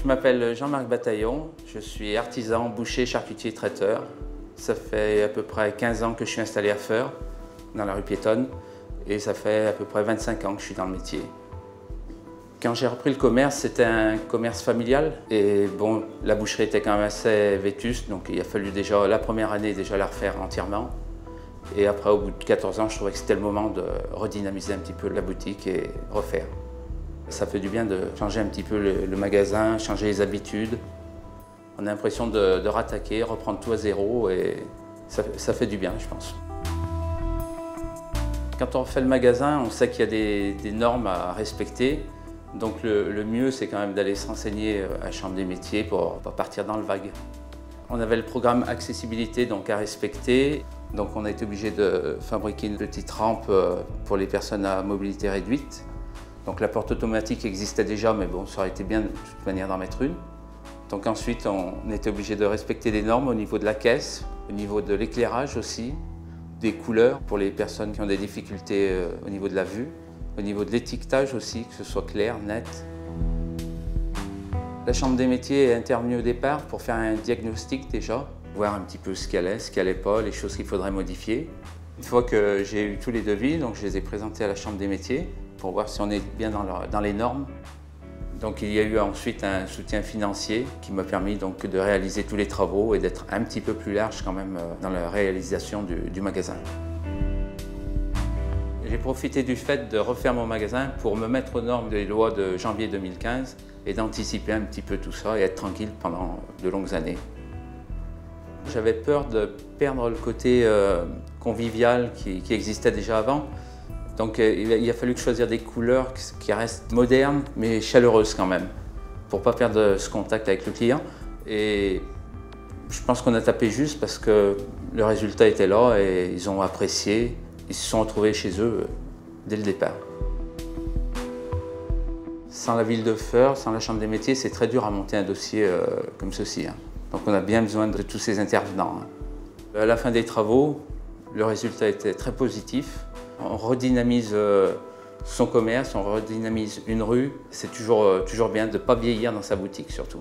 Je m'appelle Jean-Marc Bataillon, je suis artisan, boucher, charcutier, traiteur. Ça fait à peu près 15 ans que je suis installé à Feurs, dans la rue piétonne, et ça fait à peu près 25 ans que je suis dans le métier. Quand j'ai repris le commerce, c'était un commerce familial, et bon, la boucherie était quand même assez vétuste, donc il a fallu déjà, la première année, déjà la refaire entièrement. Et après, au bout de 14 ans, je trouvais que c'était le moment de redynamiser un petit peu la boutique et refaire. Ça fait du bien de changer un petit peu le magasin, changer les habitudes. On a l'impression de rattaquer, reprendre tout à zéro et ça fait du bien, je pense. Quand on refait le magasin, on sait qu'il y a des normes à respecter. Donc le mieux, c'est quand même d'aller se renseigner à la Chambre des métiers pour ne pas partir dans le vague. On avait le programme accessibilité donc à respecter. Donc on a été obligé de fabriquer une petite rampe pour les personnes à mobilité réduite. Donc la porte automatique existait déjà, mais bon, ça aurait été bien de toute manière d'en mettre une. Donc ensuite, on était obligé de respecter des normes au niveau de la caisse, au niveau de l'éclairage aussi, des couleurs pour les personnes qui ont des difficultés au niveau de la vue, au niveau de l'étiquetage aussi, que ce soit clair, net. La Chambre des métiers est intervenue au départ pour faire un diagnostic déjà, voir un petit peu ce qu'elle est, ce qu'elle n'est pas, les choses qu'il faudrait modifier. Une fois que j'ai eu tous les devis, donc je les ai présentés à la Chambre des métiers pour voir si on est bien dans les normes. Donc il y a eu ensuite un soutien financier qui m'a permis donc de réaliser tous les travaux et d'être un petit peu plus large quand même dans la réalisation du magasin. J'ai profité du fait de refaire mon magasin pour me mettre aux normes des lois de janvier 2015 et d'anticiper un petit peu tout ça et être tranquille pendant de longues années. J'avais peur de perdre le côté convivial qui existait déjà avant. Donc il a fallu choisir des couleurs qui restent modernes mais chaleureuses quand même, pour ne pas perdre ce contact avec le client. Et je pense qu'on a tapé juste parce que le résultat était là et ils ont apprécié. Ils se sont retrouvés chez eux dès le départ. Sans la ville de Feurs, sans la Chambre des métiers, c'est très dur à monter un dossier comme ceci. Donc on a bien besoin de tous ces intervenants. À la fin des travaux, le résultat était très positif. On redynamise son commerce, on redynamise une rue. C'est toujours bien de ne pas vieillir dans sa boutique surtout.